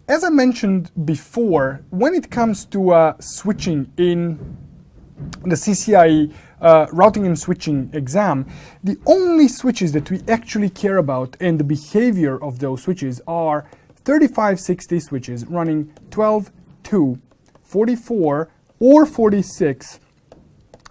as I mentioned before, when it comes to switching in the CCIE routing and switching exam, the only switches that we actually care about and the behavior of those switches are 3560 switches running 12, 2, 44 or 46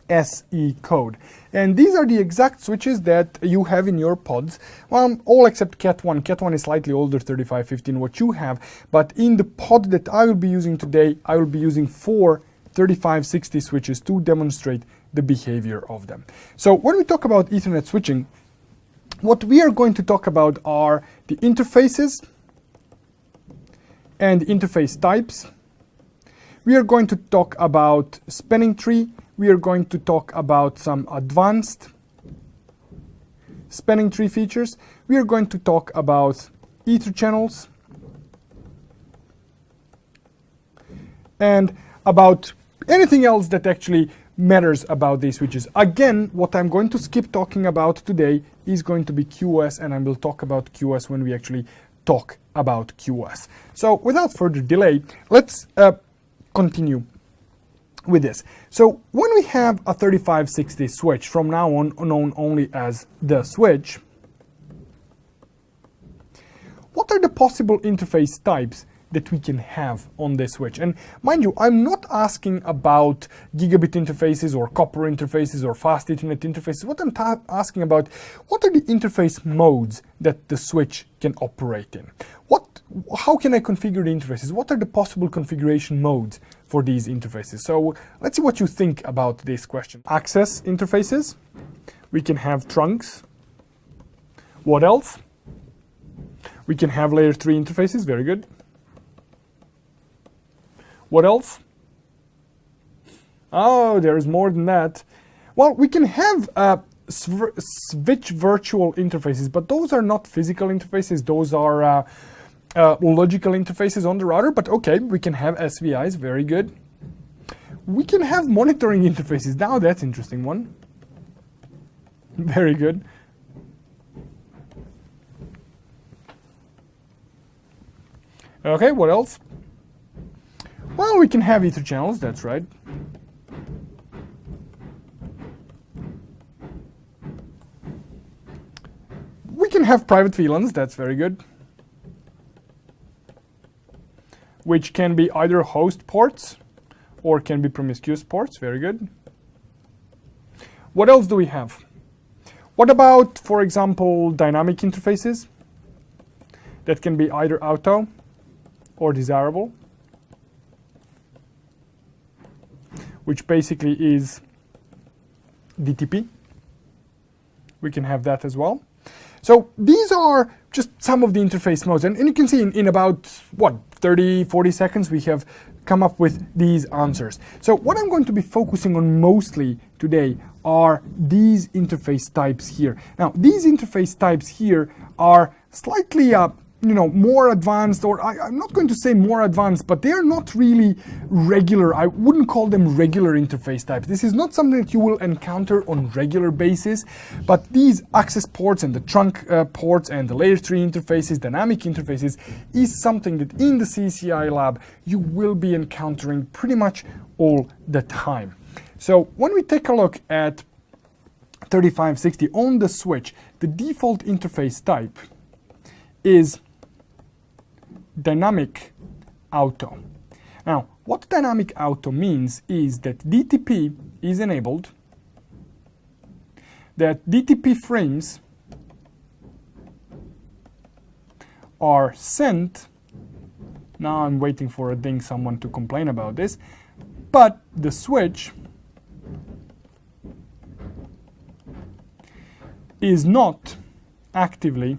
SE code. And these are the exact switches that you have in your pods, all except Cat1. Cat1 is slightly older, 3515, what you have, but in the pod that I will be using today, I will be using 4 3560 switches to demonstrate the behavior of them. So when we talk about Ethernet switching, what we are going to talk about are the interfaces and interface types. We are going to talk about spanning tree. We are going to talk about some advanced spanning tree features. We are going to talk about ether channels and about anything else that actually matters about these switches. Again, what I'm going to skip talking about today is going to be QoS, and I will talk about QoS when we actually talk about QoS. So without further delay, let's continue with this. So when we have a 3560 switch, from now on known only as the switch, what are the possible interface types that we can have on this switch? And mind you, I'm not asking about gigabit interfaces or copper interfaces or fast Ethernet interfaces. What I'm asking about, what are the interface modes that the switch can operate in? How can I configure the interfaces? What are the possible configuration modes for these interfaces? So let's see what you think about this question. Access interfaces. We can have trunks. What else? We can have layer 3 interfaces. Very good. What else? Oh, there is more than that. Well, we can have switch virtual interfaces, but those are not physical interfaces. Those are logical interfaces on the router, but okay, we can have SVIs, very good. We can have monitoring interfaces. Now that's an interesting one. Very good. Okay, what else? Well, we can have ether channels, that's right. We can have private VLANs, that's very good. Which can be either host ports or can be promiscuous ports, very good. What else do we have? What about, for example, dynamic interfaces that can be either auto or desirable, which basically is DTP. We can have that as well. So these are just some of the interface modes. And you can see in about, 30, 40 seconds, we have come up with these answers. So what I'm going to be focusing on mostly today are these interface types here. Now, these interface types here are slightly more advanced, or I'm not going to say more advanced, but they are not really regular. I wouldn't call them regular interface types. This is not something that you will encounter on regular basis, but these access ports and the trunk ports and the layer 3 interfaces, dynamic interfaces, is something that in the CCIE lab you will be encountering pretty much all the time. So when we take a look at 3560 on the switch, the default interface type is dynamic auto. Now, what dynamic auto means is that DTP is enabled, that DTP frames are sent. Now I'm waiting for a ding, someone to complain about this, but the switch is not actively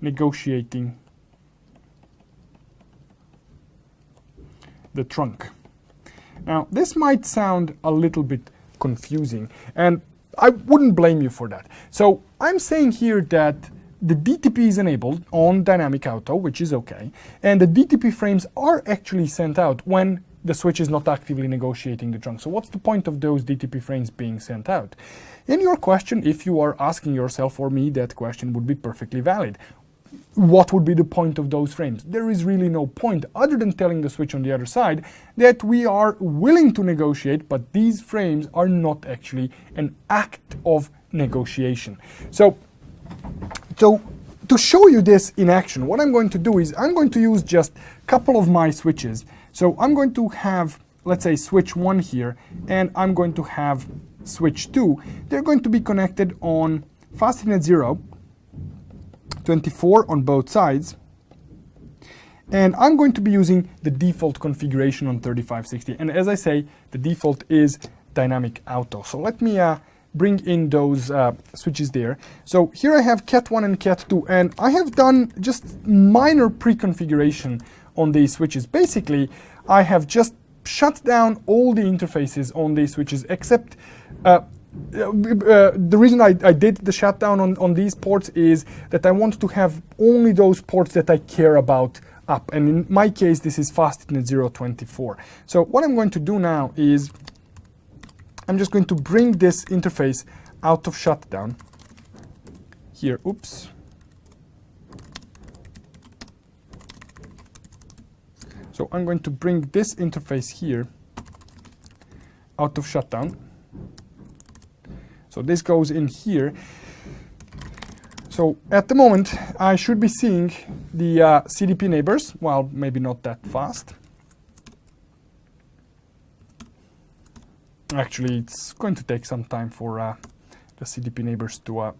negotiating the trunk. Now, this might sound a little bit confusing, and I wouldn't blame you for that. So I'm saying here that the DTP is enabled on dynamic auto, which is okay, and the DTP frames are actually sent out when the switch is not actively negotiating the trunk. So what's the point of those DTP frames being sent out? And your question, if you are asking yourself or me that question, would be perfectly valid. What would be the point of those frames? There is really no point other than telling the switch on the other side that we are willing to negotiate, but these frames are not actually an act of negotiation. So to show you this in action, what I'm going to do is I'm going to use just a couple of my switches. So I'm going to have, let's say, switch 1 here, and I'm going to have switch 2. They're going to be connected on fast Ethernet 0, 24 on both sides, and I'm going to be using the default configuration on 3560. And as I say, the default is dynamic auto. So let me bring in those switches there. So here I have Cat1 and Cat2, and I have done just minor pre-configuration on these switches. Basically, I have just shut down all the interfaces on these switches except the reason I did the shutdown on these ports is that I want to have only those ports that I care about up. And in my case, this is fast Ethernet 024. So what I'm going to do now is I'm just going to bring this interface out of shutdown here. Oops. So I'm going to bring this interface here out of shutdown. So this goes in here. So at the moment, I should be seeing the CDP neighbors. Well, maybe not that fast. Actually, it's going to take some time for the CDP neighbors to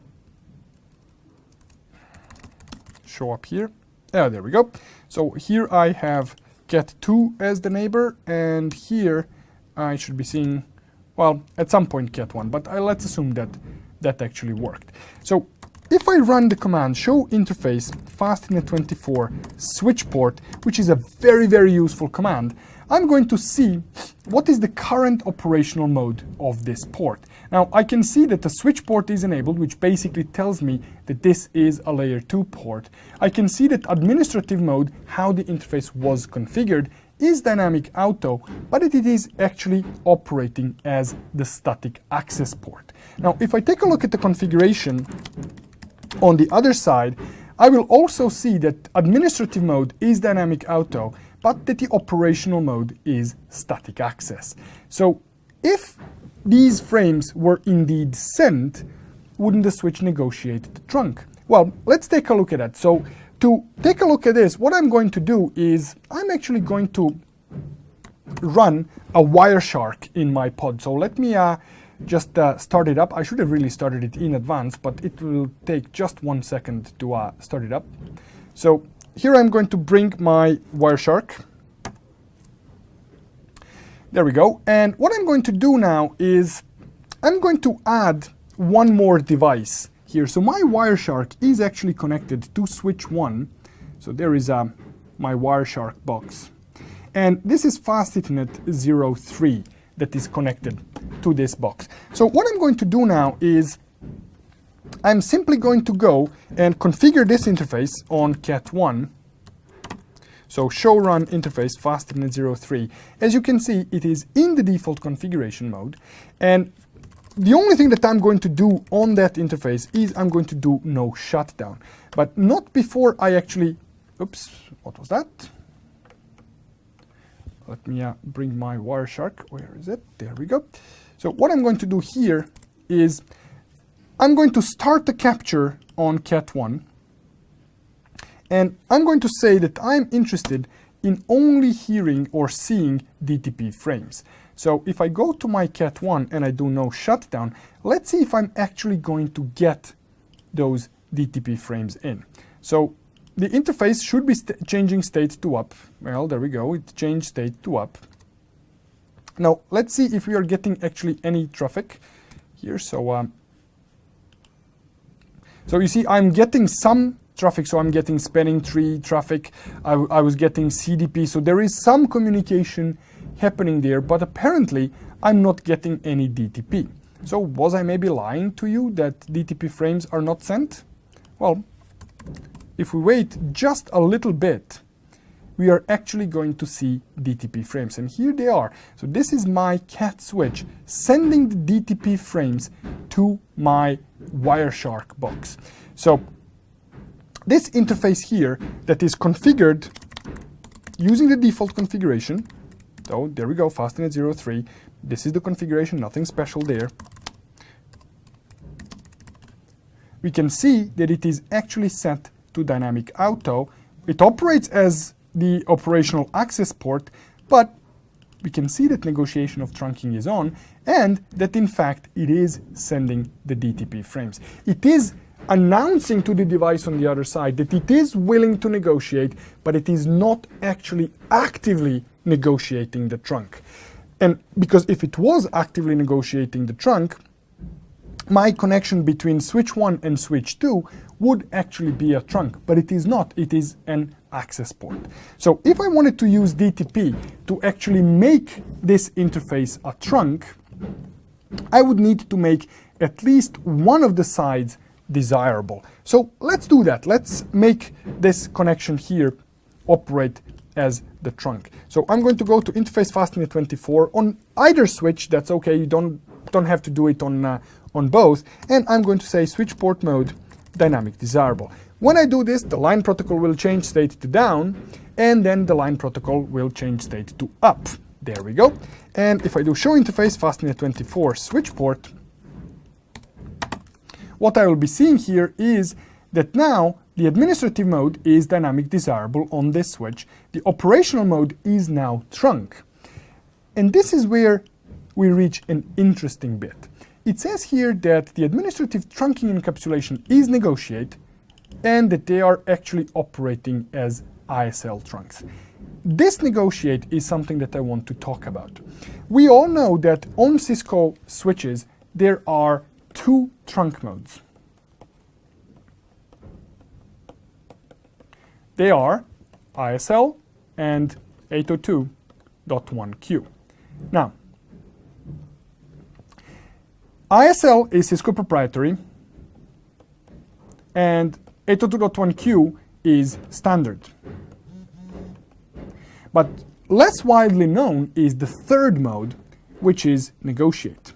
show up here. Oh, there we go. So here I have Cat2 as the neighbor, and here I should be seeing, well, at some point Cat1, but let's assume that that actually worked. So if I run the command show interface fast Ethernet 24 switch port, which is a very, very useful command, I'm going to see what is the current operational mode of this port. Now I can see that the switch port is enabled, which basically tells me that this is a layer 2 port. I can see that administrative mode, how the interface was configured, is dynamic auto, but it is actually operating as the static access port. Now if I take a look at the configuration on the other side, I will also see that administrative mode is dynamic auto, but that the operational mode is static access. So if these frames were indeed sent, wouldn't the switch negotiate the trunk? Well, let's take a look at that. So to take a look at this, what I'm going to do is I'm actually going to run a Wireshark in my pod. So let me just start it up. I should have really started it in advance, but it will take just 1 second to start it up. So here I'm going to bring my Wireshark. There we go. And what I'm going to do now is I'm going to add one more device here. So my Wireshark is actually connected to switch 1. So there is my Wireshark box. And this is fast Ethernet 03 that is connected to this box. So what I'm going to do now is I'm simply going to go and configure this interface on Cat1. So show run interface fast Ethernet 03. As you can see, it is in the default configuration mode. And the only thing that I'm going to do on that interface is I'm going to do no shutdown. But not before I actually, oops, what was that? Let me bring my Wireshark. Where is it? There we go. So what I'm going to do here is I'm going to start the capture on Cat1. And I'm going to say that I'm interested in only hearing or seeing DTP frames. So if I go to my Cat1 and I do no shutdown, let's see if I'm actually going to get those DTP frames in. So the interface should be changing state to up. Well, there we go. It changed state to up. Now, let's see if we are getting actually any traffic here. So you see, I'm getting some traffic. So I'm getting spanning tree traffic. I was getting CDP. So there is some communication happening there, but apparently I'm not getting any DTP. So was I maybe lying to you that DTP frames are not sent? Well, if we wait just a little bit, we are actually going to see DTP frames. And here they are. So this is my cat switch sending the DTP frames to my Wireshark box. So this interface here that is configured using the default configuration. So there we go, Fastnet 03. This is the configuration, nothing special there. We can see that it is actually set to dynamic auto. It operates as the operational access port, but we can see that negotiation of trunking is on, and that in fact it is sending the DTP frames. It is announcing to the device on the other side that it is willing to negotiate, but it is not actually actively negotiating the trunk. And because if it was actively negotiating the trunk, my connection between switch 1 and switch 2 would actually be a trunk, but it is not, it is an access port. So if I wanted to use DTP to actually make this interface a trunk, I would need to make at least one of the sides desirable. So let's do that. Let's make this connection here operate as the trunk. So I'm going to go to interface Fastnet 24 on either switch. That's okay. You don't have to do it on both. And I'm going to say switch port mode dynamic desirable. When I do this, the line protocol will change state to down, and then the line protocol will change state to up. There we go. And if I do show interface Fastnet 24 switch port, what I will be seeing here is that now the administrative mode is dynamic desirable on this switch. The operational mode is now trunk. And this is where we reach an interesting bit. It says here that the administrative trunking encapsulation is negotiate and that they are actually operating as ISL trunks. This negotiate is something that I want to talk about. We all know that on Cisco switches there are two trunk modes. They are ISL and 802.1q. Now, ISL is Cisco proprietary and 802.1q is standard. But less widely known is the third mode, which is negotiate.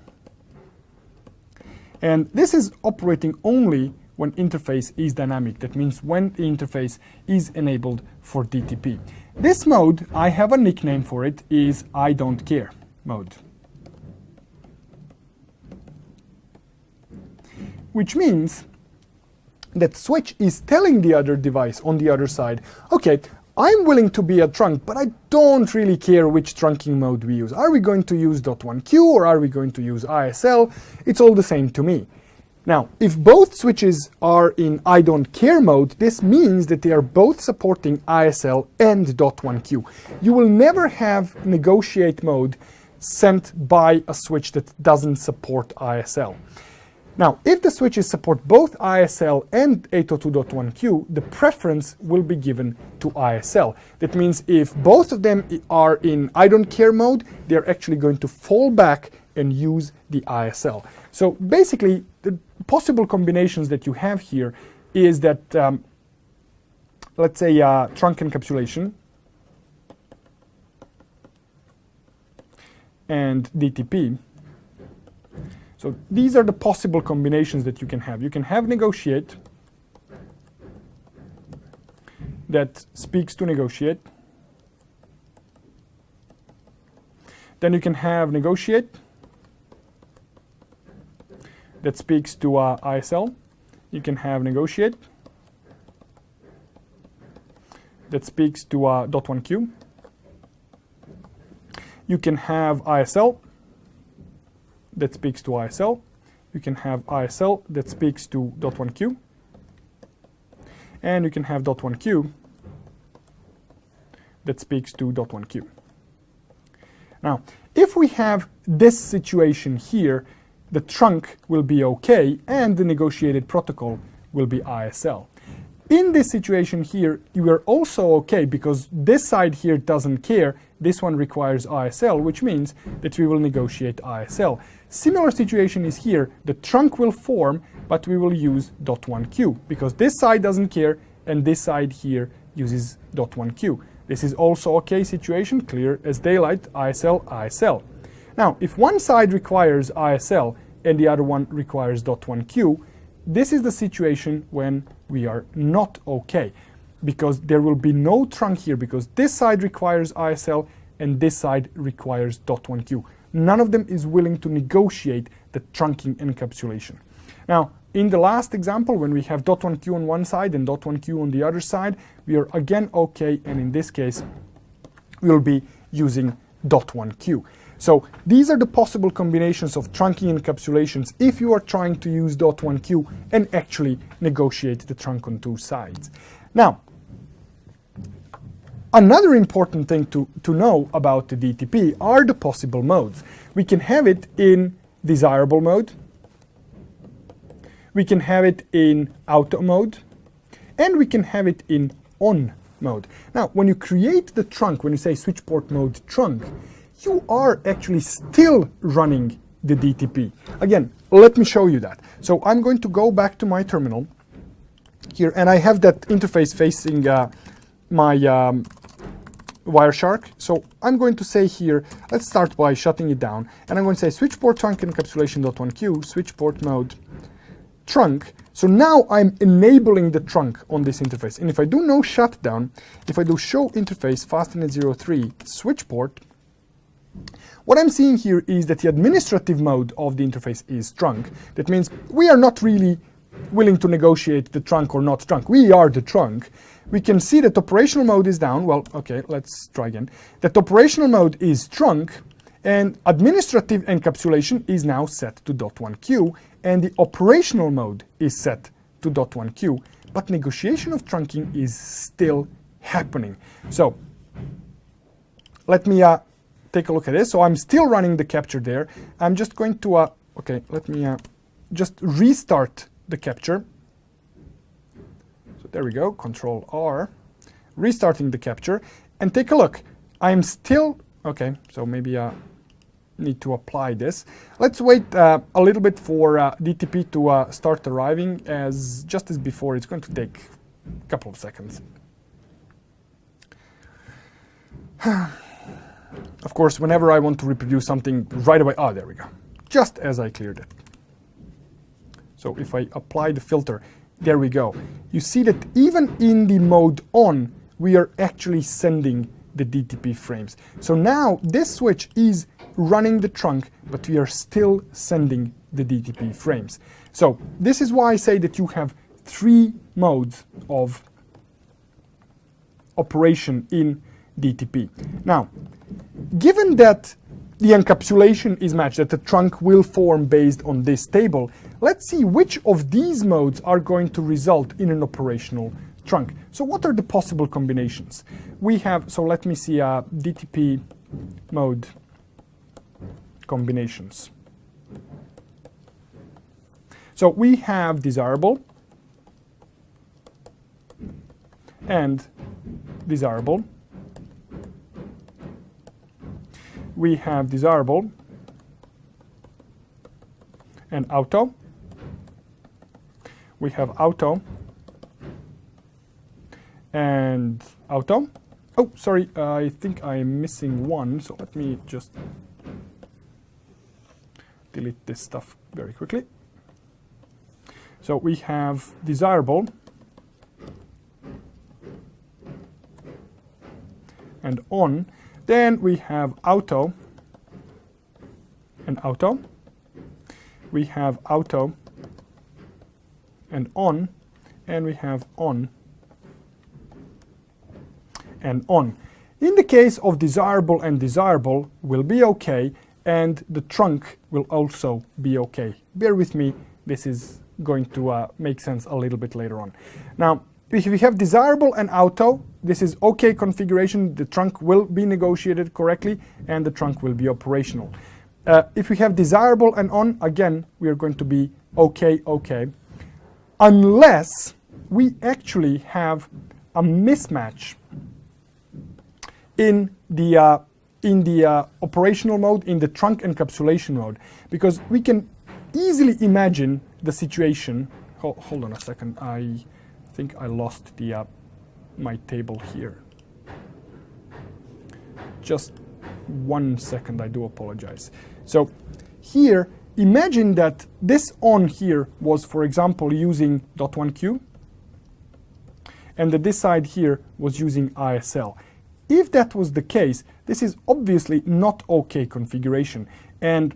And this is operating only when interface is dynamic. That means when the interface is enabled for DTP. This mode, I have a nickname for it, is I don't care mode. Which means that switch is telling the other device on the other side, okay, I'm willing to be a trunk, but I don't really care which trunking mode we use. Are we going to use .1q or are we going to use ISL? It's all the same to me. Now, if both switches are in I don't care mode, this means that they are both supporting ISL and .1q. You will never have negotiate mode sent by a switch that doesn't support ISL. Now, if the switches support both ISL and 802.1q, the preference will be given to ISL. That means if both of them are in I don't care mode, they're actually going to fall back and use the ISL. So basically, the possible combinations that you have here is that, let's say, trunk encapsulation and DTP. So these are the possible combinations that you can have. You can have negotiate that speaks to negotiate. Then you can have negotiate that speaks to ISL. You can have negotiate that speaks to .1q. You can have ISL that speaks to ISL. You can have ISL that speaks to .1q. And you can have .1q that speaks to .1q. Now, if we have this situation here, the trunk will be OK and the negotiated protocol will be ISL. In this situation here, you are also OK because this side here doesn't care. This one requires ISL, which means that we will negotiate ISL. Similar situation is here. The trunk will form, but we will use .1q because this side doesn't care and this side here uses .1q. This is also okay situation, clear as daylight, ISL, ISL. Now, if one side requires ISL and the other one requires .1q, this is the situation when we are not okay, because there will be no trunk here, because this side requires ISL and this side requires .1q. None of them is willing to negotiate the trunking encapsulation. Now, in the last example, when we have .1q on one side and .1q on the other side, we are again okay, and in this case, we'll be using .1q. So these are the possible combinations of trunking encapsulations if you are trying to use .1q and actually negotiate the trunk on two sides. Now, another important thing to know about the DTP are the possible modes. We can have it in desirable mode, we can have it in auto mode, and we can have it in on mode. Now, when you create the trunk, when you say switch port mode trunk, you are actually still running the DTP. Again, let me show you that. So I'm going to go back to my terminal here, and I have that interface facing my Wireshark. So I'm going to say here, let's start by shutting it down, and I'm going to say switch port trunk encapsulation.1q, switch port mode trunk. So now I'm enabling the trunk on this interface. And if I do no shutdown, if I do show interface fastnet03 switch port, what I'm seeing here is that the administrative mode of the interface is trunk. That means we are not really willing to negotiate the trunk or not trunk. We are the trunk. We can see that operational mode is down. Well, okay, let's try again. That operational mode is trunk, and administrative encapsulation is now set to .1q, and the operational mode is set to .1q, but negotiation of trunking is still happening. So let me take a look at this. So I'm still running the capture there. I'm just going to, okay, let me just restart the capture. So there we go, Control R, restarting the capture, and take a look. I'm still, okay, so maybe need to apply this. Let's wait a little bit for DTP to start arriving, just as before. It's going to take a couple of seconds. Of course, whenever I want to reproduce something right away, there we go, just as I cleared it. So if I apply the filter, there we go. You see that even in the mode on, we are actually sending the DTP frames. So now this switch is running the trunk, but we are still sending the DTP frames. So this is why I say that you have 3 modes of operation in DTP. Now, given that the encapsulation is matched, that the trunk will form based on this table, let's see which of these modes are going to result in an operational trunk. So what are the possible combinations? We have, so let me see DTP mode combinations. So we have desirable and desirable. We have desirable and auto. We have auto and auto. Oh, sorry, I think I'm missing one, so let me just delete this stuff very quickly. So we have desirable and on. Then we have auto and auto. We have auto and on, and we have on and on. In the case of desirable and desirable will be okay, and the trunk will also be okay. Bear with me, this is going to make sense a little bit later on. Now, if we have desirable and auto, this is okay configuration. The trunk will be negotiated correctly, and the trunk will be operational. If we have desirable and on, again, we are going to be okay, unless we actually have a mismatch in the operational mode, in the trunk encapsulation mode, because we can easily imagine the situation. Hold on a second. I think I lost my table here. just 1 second, I do apologize. So here, imagine that this on here was, for example, using .1q, and that this side here was using ISL. If that was the case, this is obviously not OK configuration, and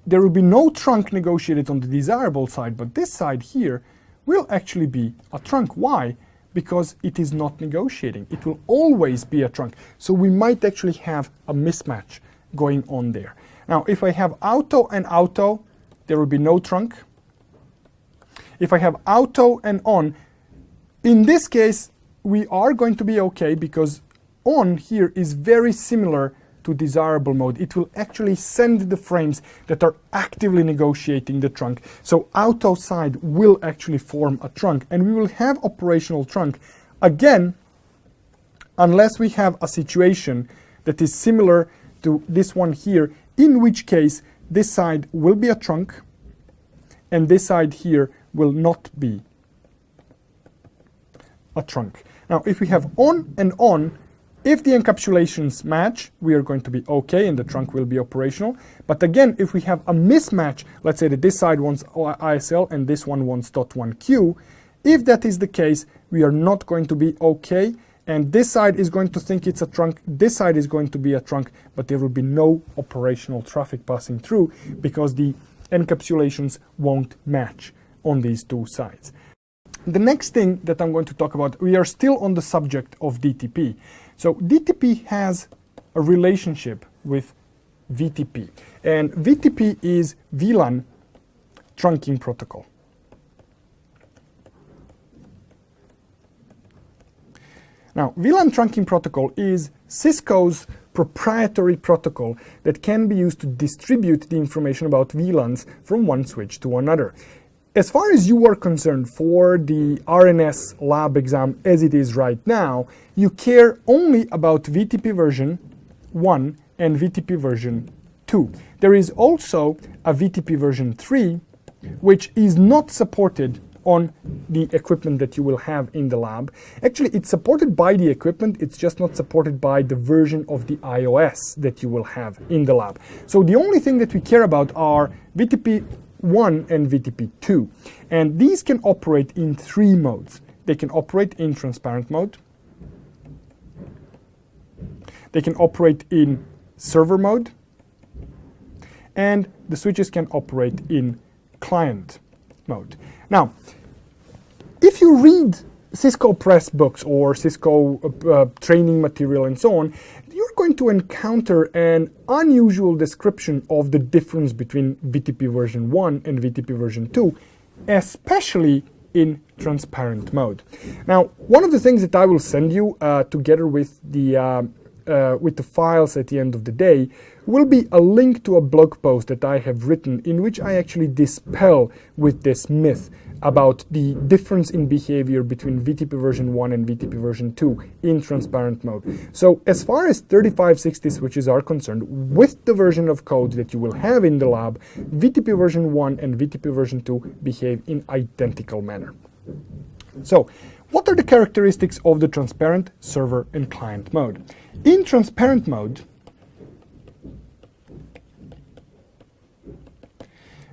there will be no trunk negotiated on the desirable side, but this side here will actually be a trunk. Why? Because it is not negotiating. It will always be a trunk. So we might actually have a mismatch going on there. Now, if I have auto and auto, there will be no trunk. If I have auto and on, in this case, we are going to be okay because on here is very similar to desirable mode. It will actually send the frames that are actively negotiating the trunk. So auto side will actually form a trunk, and we will have operational trunk again, unless we have a situation that is similar to this one here, in which case this side will be a trunk and this side here will not be a trunk. Now, if we have on and on, if the encapsulations match, we are going to be okay and the trunk will be operational. But again, if we have a mismatch, let's say that this side wants ISL and this one wants .1q, if that is the case, we are not going to be okay, and this side is going to think it's a trunk, this side is going to be a trunk, but there will be no operational traffic passing through because the encapsulations won't match on these two sides. The next thing that I'm going to talk about, we are still on the subject of DTP. So DTP has a relationship with VTP, and VTP is VLAN trunking protocol. Now, VLAN trunking protocol is Cisco's proprietary protocol that can be used to distribute the information about VLANs from one switch to another. As far as you are concerned, for the RNS lab exam as it is right now, you care only about VTP version 1 and VTP version 2. There is also a VTP version 3, which is not supported on the equipment that you will have in the lab. Actually, it's supported by the equipment, it's just not supported by the version of the iOS that you will have in the lab. So the only thing that we care about are VTP 1 and VTP 2. And these can operate in 3 modes. They can operate in transparent mode. They can operate in server mode. And the switches can operate in client mode. Now, if you read Cisco press books or Cisco training material and so on, you're going to encounter an unusual description of the difference between VTP version 1 and VTP version 2, especially in transparent mode. Now, one of the things that I will send you together with the files at the end of the day will be a link to a blog post that I have written in which I actually dispel with this myth about the difference in behavior between VTP version 1 and VTP version 2 in transparent mode. So as far as 3560 switches are concerned, with the version of code that you will have in the lab, VTP version 1 and VTP version 2 behave in identical manner. So what are the characteristics of the transparent, server, and client mode? In transparent mode,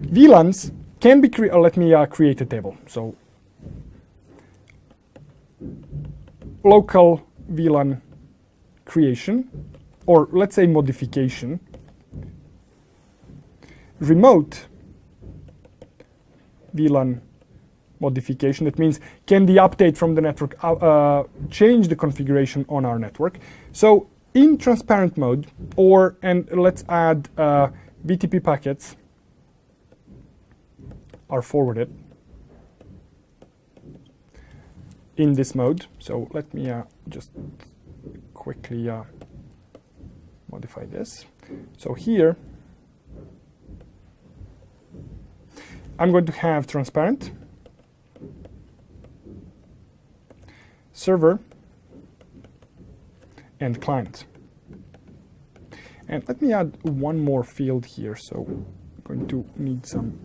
VLANs can be created. Let me create a table. So local VLAN creation, or let's say modification. Remote VLAN modification. That means, can the update from the network change the configuration on our network? So in transparent mode, and let's add VTP packets are forwarded in this mode. So let me just quickly modify this. So here I'm going to have transparent, server, and client. And let me add one more field here. So I'm going to need some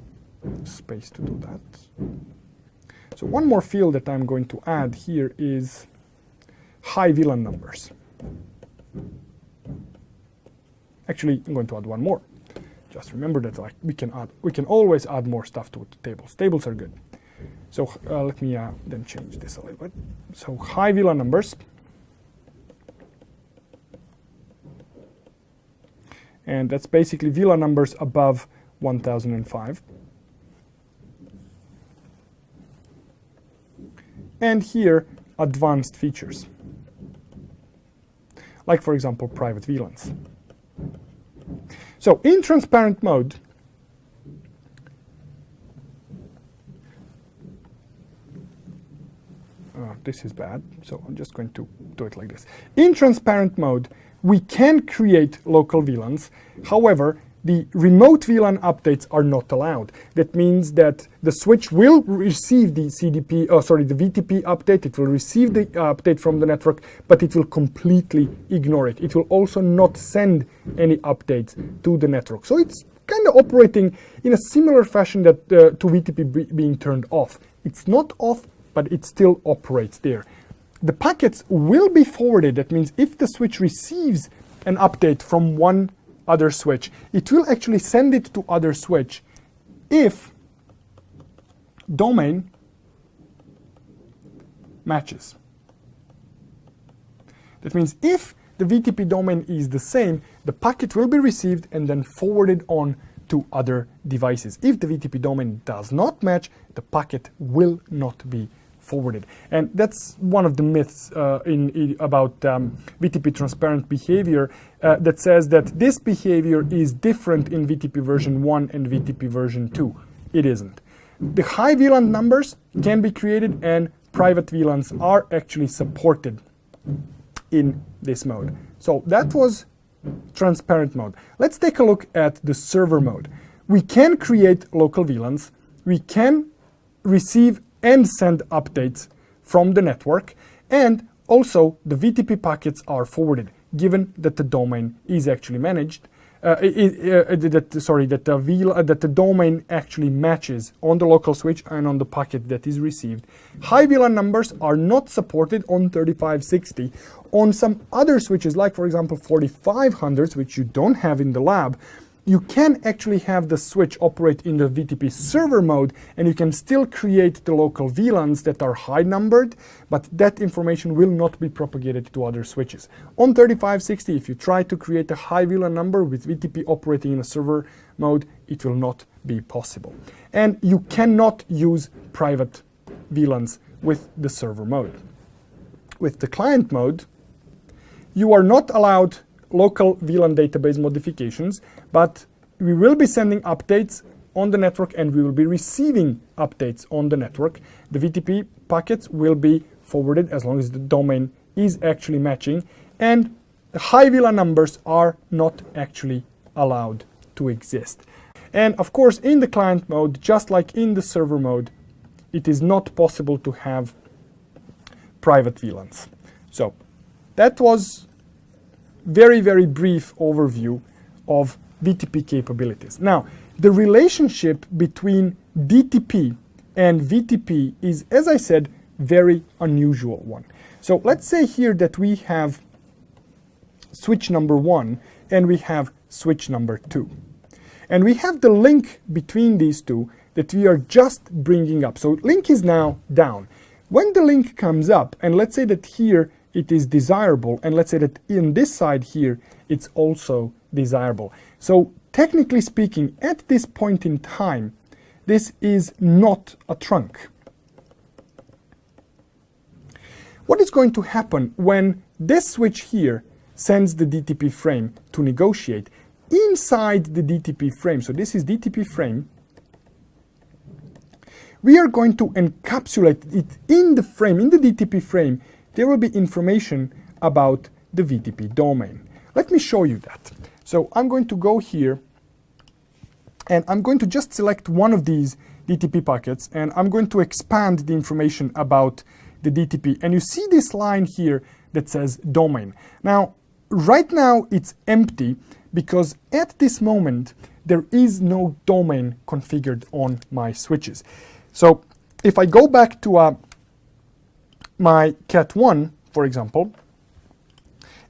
space to do that. So one more field that I'm going to add here is high VLAN numbers. Actually, I'm going to add one more. Just remember that like we can always add more stuff to the tables. Tables are good. So let me then change this a little bit. So high VLAN numbers. And that's basically VLAN numbers above 1005. And here, advanced features. Like, for example, private VLANs. So in transparent mode, this is bad, so I'm just going to do it like this. In transparent mode, we can create local VLANs. However, the remote VLAN updates are not allowed. That means that the switch will receive the the VTP update. It will receive the update from the network, but it will completely ignore it. It will also not send any updates to the network. So it's kind of operating in a similar fashion that to VTP being turned off. It's not off, but it still operates there. The packets will be forwarded. That means if the switch receives an update from one other switch, it will actually send it to other switch if domain matches. That means if the VTP domain is the same, the packet will be received and then forwarded on to other devices. If the VTP domain does not match, the packet will not be forwarded. And that's one of the myths about VTP transparent behavior that says that this behavior is different in VTP version 1 and VTP version 2. It isn't. The high VLAN numbers can be created and private VLANs are actually supported in this mode. So that was transparent mode. Let's take a look at the server mode. We can create local VLANs. We can receive and send updates from the network, and also the VTP packets are forwarded, given that the domain is actually managed, that the domain actually matches on the local switch and on the packet that is received. High VLAN numbers are not supported on 3560. On some other switches, like for example 4500s, which you don't have in the lab, you can actually have the switch operate in the VTP server mode, and you can still create the local VLANs that are high numbered, but that information will not be propagated to other switches. On 3560, if you try to create a high VLAN number with VTP operating in a server mode, it will not be possible. And you cannot use private VLANs with the server mode. With the client mode, you are not allowed local VLAN database modifications, but we will be sending updates on the network and we will be receiving updates on the network. The VTP packets will be forwarded as long as the domain is actually matching, and the high VLAN numbers are not actually allowed to exist. And of course, in the client mode, just like in the server mode, it is not possible to have private VLANs. So that was very, very brief overview of VTP capabilities. Now, the relationship between DTP and VTP is, as I said, very unusual one. So let's say here that we have switch number 1 and we have switch number 2. And we have the link between these two that we are just bringing up. So link is now down. When the link comes up, and let's say that here it is desirable, and let's say that in this side here it's also desirable. So technically speaking, at this point in time, this is not a trunk. What is going to happen when this switch here sends the DTP frame to negotiate? Inside the DTP frame, so this is DTP frame, we are going to encapsulate it in the frame, in the DTP frame. There will be information about the VTP domain. Let me show you that. So I'm going to go here and I'm going to just select one of these DTP packets and I'm going to expand the information about the DTP. And you see this line here that says domain. Now, right now it's empty because at this moment there is no domain configured on my switches. So if I go back to my cat1, for example,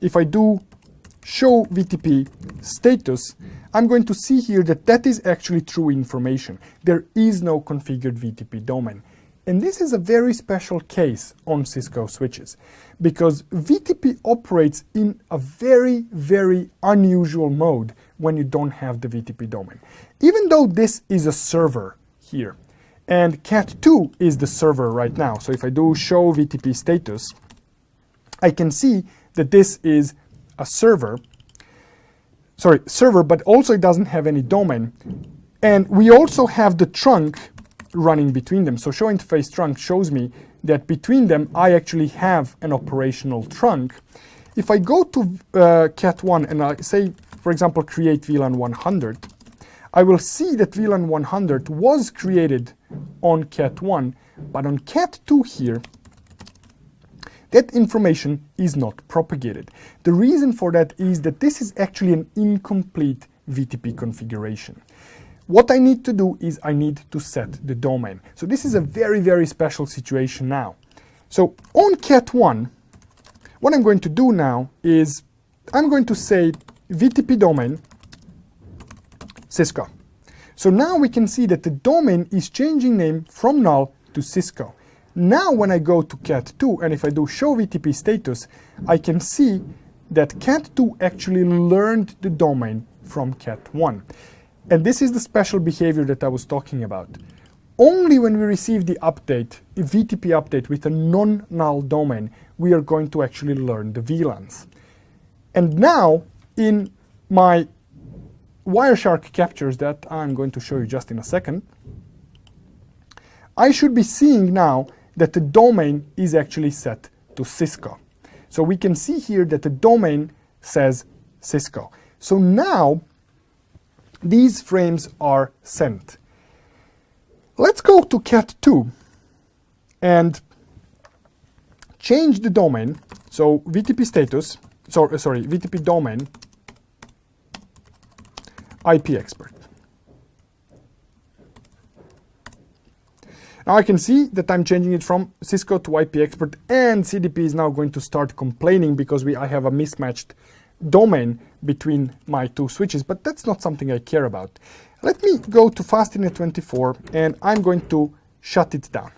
if I do show VTP status, I'm going to see here that that is actually true information. There is no configured VTP domain. And this is a very special case on Cisco switches, because VTP operates in a very, very unusual mode when you don't have the VTP domain. Even though this is a server here, and Cat2 is the server right now. So if I do show VTP status, I can see that this is a server, but also it doesn't have any domain. And we also have the trunk running between them. So show interface trunk shows me that between them I actually have an operational trunk. If I go to Cat1 and I say, for example, create VLAN 100, I will see that VLAN 100 was created on Cat1, but on Cat2 here, that information is not propagated. The reason for that is that this is actually an incomplete VTP configuration. What I need to do is I need to set the domain. So this is a very, very special situation now. So on Cat1, what I'm going to do now is I'm going to say VTP domain Cisco. So now we can see that the domain is changing name from null to Cisco. Now when I go to Cat2 and if I do show VTP status, I can see that Cat2 actually learned the domain from Cat1. And this is the special behavior that I was talking about. Only when we receive the update, a VTP update with a non-null domain, we are going to actually learn the VLANs. And now in my Wireshark captures that I'm going to show you just in a second, I should be seeing now that the domain is actually set to Cisco. So we can see here that the domain says Cisco. So now these frames are sent. Let's go to Cat2 and change the domain. So VTP status, VTP domain IP expert. Now I can see that I'm changing it from Cisco to IP expert, and CDP is now going to start complaining because I have a mismatched domain between my two switches, but that's not something I care about. Let me go to FastInet24 and I'm going to shut it down.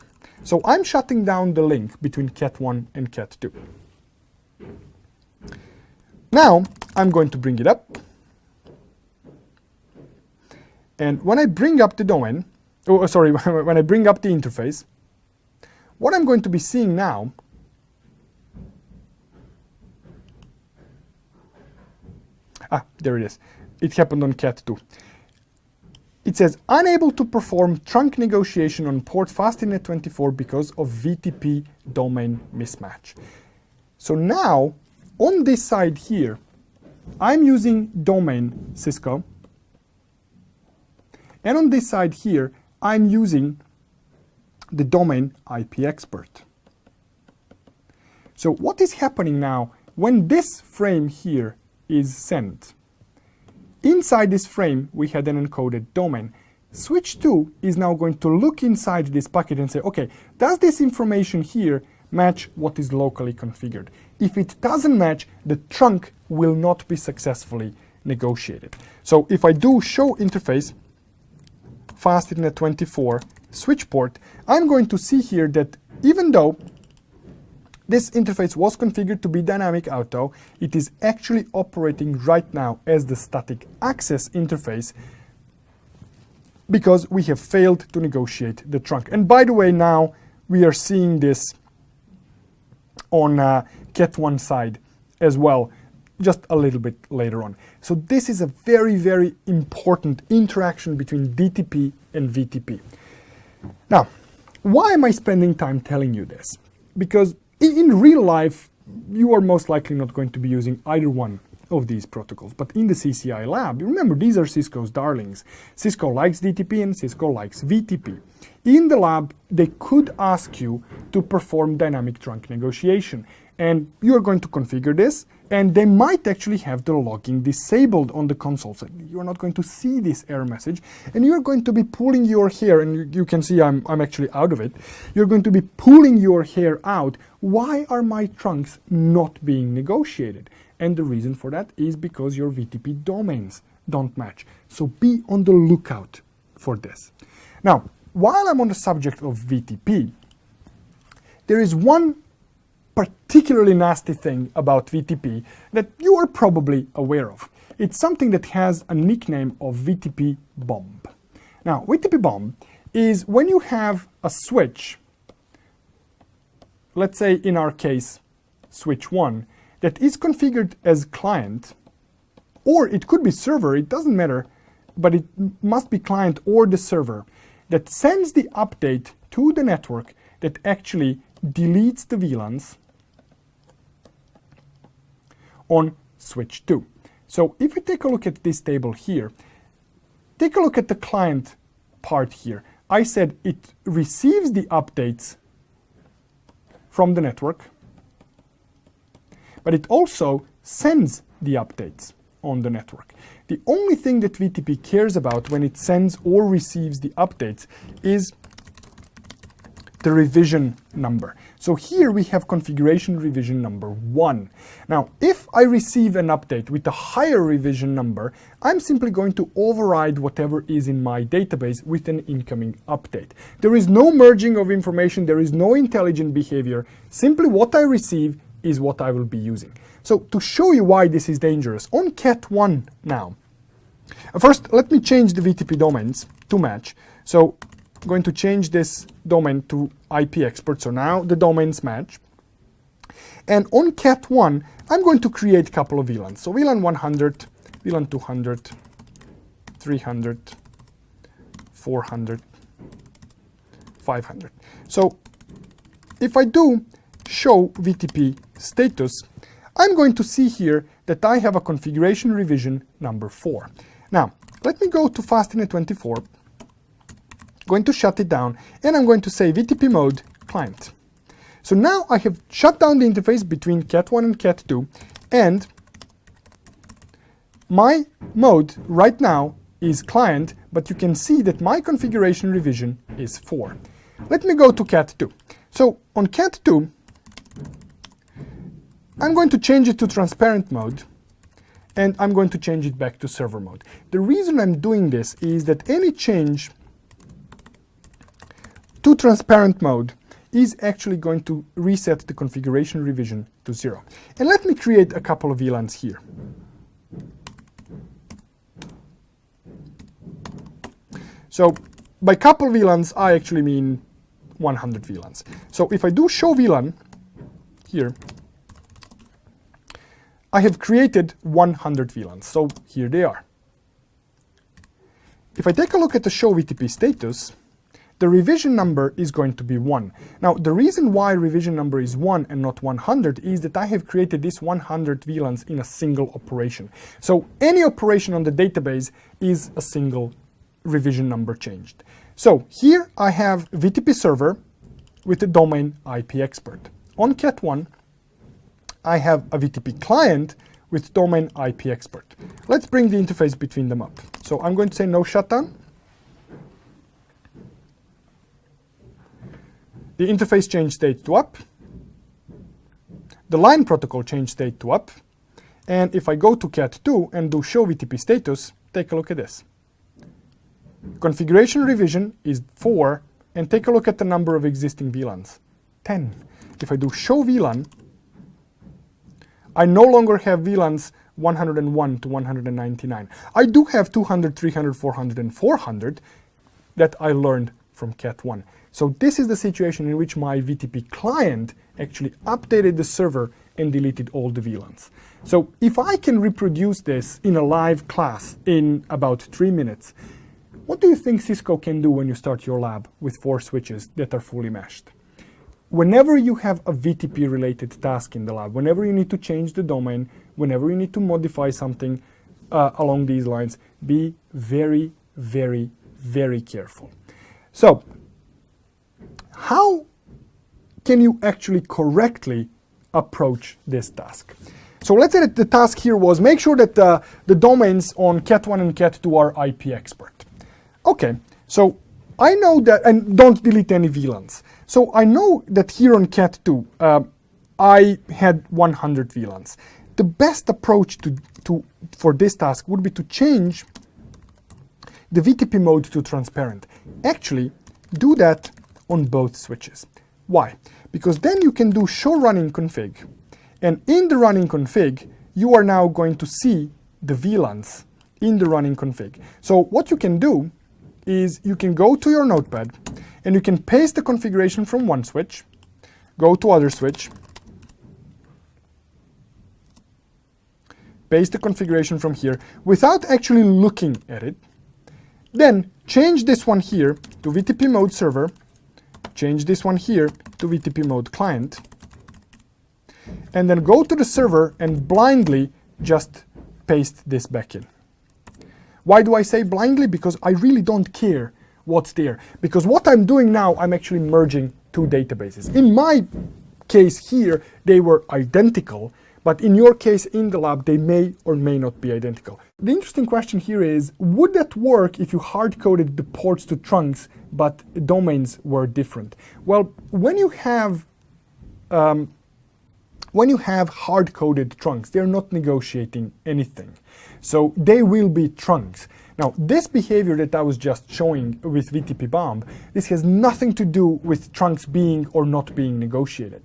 So I'm shutting down the link between Cat1 and Cat2. Now I'm going to bring it up. And when I bring up the domain, when I bring up the interface, what I'm going to be seeing now there it is. It happened on Cat2. It says, unable to perform trunk negotiation on port FastInet24 because of VTP domain mismatch. So now, on this side here, I'm using domain Cisco. And on this side here, I'm using the domain IP expert. So what is happening now when this frame here is sent? Inside this frame, we had an encoded domain. Switch 2 is now going to look inside this packet and say, okay, does this information here match what is locally configured? If it doesn't match, the trunk will not be successfully negotiated. So if I do show interface, FastInet24 switch port, I'm going to see here that even though this interface was configured to be dynamic auto, it is actually operating right now as the static access interface because we have failed to negotiate the trunk. And by the way, now we are seeing this on Cat1 side as well, just a little bit later on. So this is a very, very important interaction between DTP and VTP. Now, why am I spending time telling you this? Because in real life, you are most likely not going to be using either one of these protocols. But in the CCIE lab, remember, these are Cisco's darlings. Cisco likes DTP and Cisco likes VTP. In the lab, they could ask you to perform dynamic trunk negotiation. And you are going to configure this, and they might actually have the logging disabled on the console. So you're not going to see this error message, and you're going to be pulling your hair, and you can see I'm actually out of it. You're going to be pulling your hair out. Why are my trunks not being negotiated? And the reason for that is because your VTP domains don't match. So be on the lookout for this. Now, while I'm on the subject of VTP, there is one particularly nasty thing about VTP that you are probably aware of. It's something that has a nickname of VTP bomb. Now, VTP bomb is when you have a switch, let's say in our case, switch 1, that is configured as client, or it could be server, it doesn't matter, but it must be client or the server, that sends the update to the network that actually deletes the VLANs on switch 2. So if we take a look at this table here, take a look at the client part here. I said it receives the updates from the network, but it also sends the updates on the network. The only thing that VTP cares about when it sends or receives the updates is the revision number. So here we have configuration revision number 1. Now, if I receive an update with a higher revision number, I'm simply going to override whatever is in my database with an incoming update. There is no merging of information, there is no intelligent behavior. Simply what I receive is what I will be using. So to show you why this is dangerous, on Cat1 now, first let me change the VTP domains to match. So I'm going to change this domain to IP expert, so now the domains match. And on Cat1, I'm going to create a couple of VLANs. So VLAN 100, VLAN 200, 300, 400, 500. So if I do show VTP status, I'm going to see here that I have a configuration revision number 4. Now, let me go to Fastnet24, going to shut it down, and I'm going to say VTP mode client. So now I have shut down the interface between Cat1 and Cat2, and my mode right now is client, but you can see that my configuration revision is 4. Let me go to Cat2. So on Cat2, I'm going to change it to transparent mode, and I'm going to change it back to server mode. The reason I'm doing this is that any change to transparent mode is actually going to reset the configuration revision to 0. And let me create a couple of VLANs here. So by couple VLANs, I actually mean 100 VLANs. So if I do show VLAN here, I have created 100 VLANs. So here they are. If I take a look at the show VTP status, the revision number is going to be 1. Now, the reason why revision number is 1 and not 100 is that I have created this 100 VLANs in a single operation. So any operation on the database is a single revision number changed. So here I have VTP server with the domain IP expert. On Cat1, I have a VTP client with domain IP expert. Let's bring the interface between them up. So I'm going to say no shutdown. The interface changed state to up. The line protocol changed state to up. And if I go to Cat2 and do show VTP status, take a look at this. Configuration revision is 4, and take a look at the number of existing VLANs, 10. If I do show VLAN, I no longer have VLANs 101 to 199. I do have 200, 300, 400, and 400 that I learned from Cat1. So this is the situation in which my VTP client actually updated the server and deleted all the VLANs. So if I can reproduce this in a live class in about 3 minutes, what do you think Cisco can do when you start your lab with 4 switches that are fully meshed? Whenever you have a VTP-related task in the lab, whenever you need to change the domain, whenever you need to modify something along these lines, be very, very, very careful. So, how can you actually correctly approach this task? So let's say that the task here was make sure that the domains on Cat1 and Cat2 are IP expert. Okay, so I know that, and don't delete any VLANs. So I know that here on Cat2, I had 100 VLANs. the best approach for this task would be to change the VTP mode to transparent. Actually, do that on both switches. Why? Because then you can do show running config, and in the running config, you are now going to see the VLANs in the running config. So what you can do is you can go to your notepad and you can paste the configuration from one switch, go to other switch, paste the configuration from here without actually looking at it, then change this one here to VTP mode server, change this one here to VTP mode client, and then go to the server and blindly just paste this back in. Why do I say blindly? Because I really don't care what's there. Because what I'm doing now, I'm actually merging two databases. In my case here, they were identical, but in your case in the lab, they may or may not be identical. The interesting question here is, would that work if you hard-coded the ports to trunks, but domains were different? Well, when you have hard-coded trunks, they're not negotiating anything. So they will be trunks. Now, this behavior that I was just showing with VTP bomb, this has nothing to do with trunks being or not being negotiated.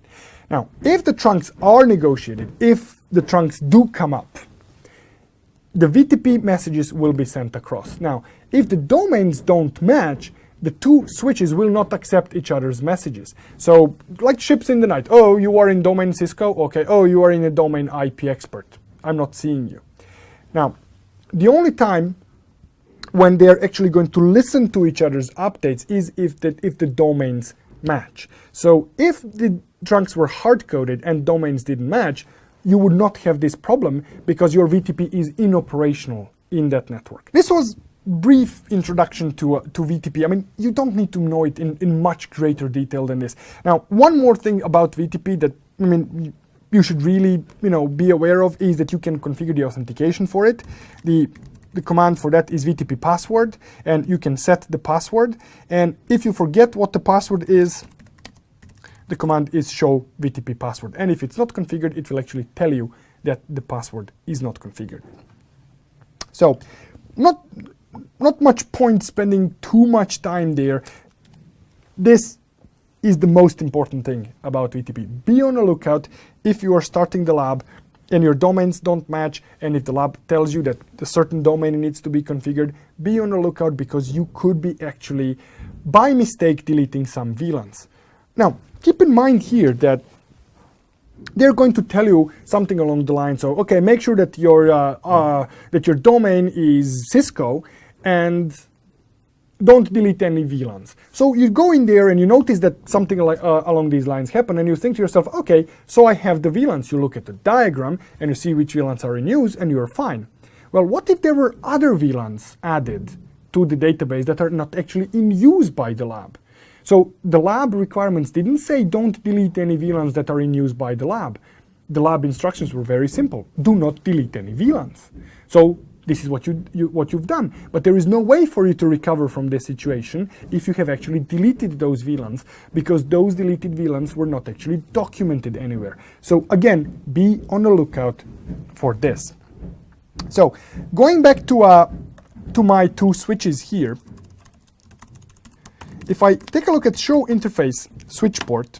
Now, if the trunks are negotiated, if the trunks do come up, the VTP messages will be sent across. Now, if the domains don't match, the two switches will not accept each other's messages. So, like ships in the night. Oh, you are in domain Cisco? Okay. Oh, you are in a domain IP expert. I'm not seeing you. Now, the only time when they're actually going to listen to each other's updates is if the domains match. So if the trunks were hard-coded and domains didn't match, you would not have this problem because your VTP is inoperational in that network. This was brief introduction to VTP. I mean, you don't need to know it in much greater detail than this. Now, one more thing about VTP that, I mean, you should really, be aware of is that you can configure the authentication for it. The command for that is VTP password, and you can set the password. And if you forget what the password is, the command is show VTP password. And if it's not configured, it will actually tell you that the password is not configured. So, not much point spending too much time there. This is the most important thing about VTP. Be on the lookout if you are starting the lab and your domains don't match, and if the lab tells you that a certain domain needs to be configured, be on the lookout because you could be actually, by mistake, deleting some VLANs. Now, keep in mind here that they're going to tell you something along the lines of, okay, make sure that your domain is Cisco and don't delete any VLANs. So you go in there and you notice that something like, along these lines happen, and you think to yourself, okay, so I have the VLANs. You look at the diagram and you see which VLANs are in use and you're fine. Well, what if there were other VLANs added to the database that are not actually in use by the lab? So the lab requirements didn't say don't delete any VLANs that are in use by the lab. The lab instructions were very simple. Do not delete any VLANs. So this is what you've done. But there is no way for you to recover from this situation if you have actually deleted those VLANs, because those deleted VLANs were not actually documented anywhere. So again, be on the lookout for this. So going back to my two switches here, if I take a look at show interface switch port,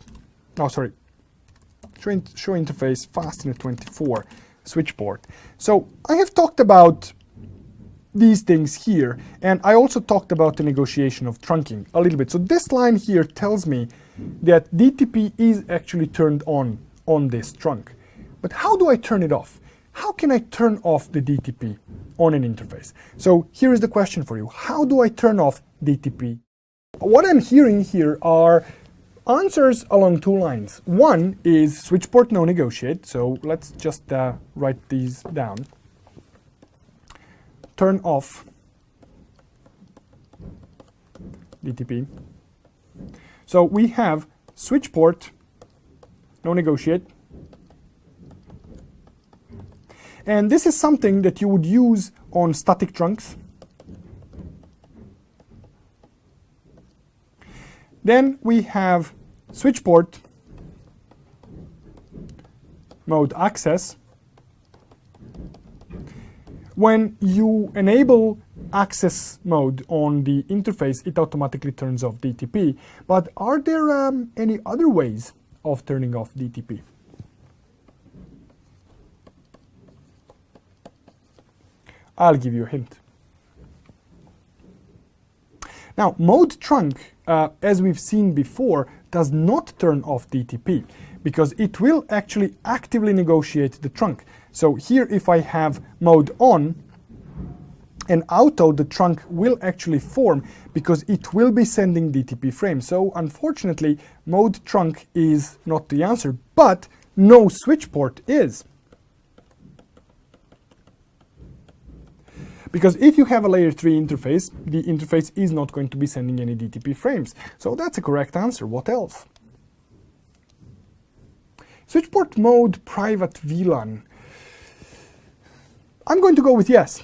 show interface FastNet24 switch port. So I have talked about these things here, and I also talked about the negotiation of trunking a little bit. So this line here tells me that DTP is actually turned on this trunk. But how do I turn it off? How can I turn off the DTP on an interface? So here is the question for you. How do I turn off DTP? What I'm hearing here are answers along two lines. One is switch port no negotiate. So let's just write these down. Turn off DTP. So we have switch port no negotiate. And this is something that you would use on static trunks. Then we have switch port mode access. when you enable access mode on the interface, it automatically turns off DTP. But are there any other ways of turning off DTP? I'll give you a hint. Now, mode trunk, as we've seen before, does not turn off DTP because it will actually actively negotiate the trunk. So here, if I have mode on and auto, the trunk will actually form because it will be sending DTP frames. So unfortunately, mode trunk is not the answer, but no switch port is. Because if you have a layer 3 interface, the interface is not going to be sending any DTP frames. So that's a correct answer. What else? Switch port mode private VLAN. I'm going to go with yes.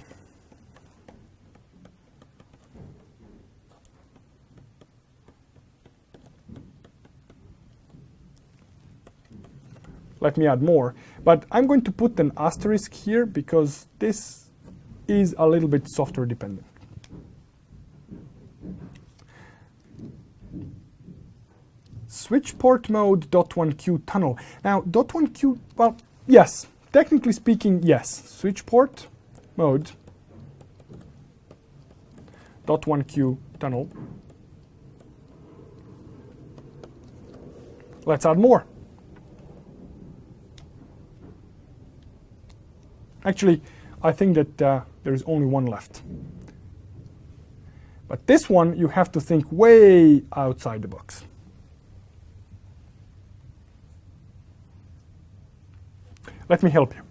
Let me add more. But I'm going to put an asterisk here because this is a little bit software dependent. Switch port mode .1Q tunnel. Now .1Q, well, yes, technically speaking, yes. Switch port mode .1Q tunnel. Let's add more. Actually, I think that there is only one left. But this one, you have to think way outside the box. Let me help you.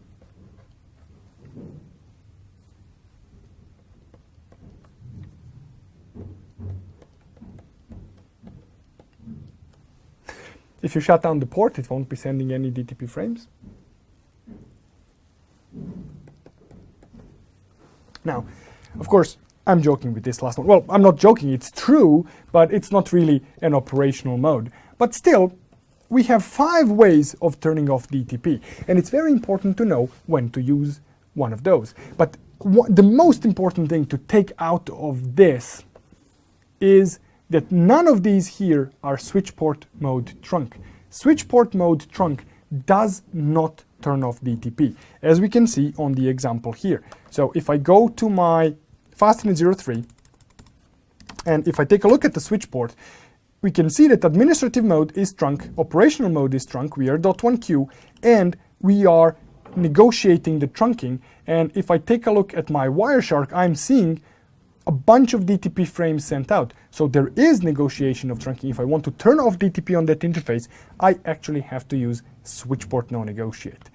If you shut down the port, it won't be sending any DTP frames. Now, of course, I'm joking with this last one. Well, I'm not joking, it's true, but it's not really an operational mode. But still, we have 5 ways of turning off DTP, and it's very important to know when to use one of those. But the most important thing to take out of this is that none of these here are switch port mode trunk. Switch port mode trunk does not turn off DTP, as we can see on the example here. So if I go to my Fastnet 03, and if I take a look at the switch port, we can see that administrative mode is trunk, operational mode is trunk, we are .1Q, and we are negotiating the trunking. And if I take a look at my Wireshark, I'm seeing a bunch of DTP frames sent out. So there is negotiation of trunking. If I want to turn off DTP on that interface, I actually have to use switch port no negotiate.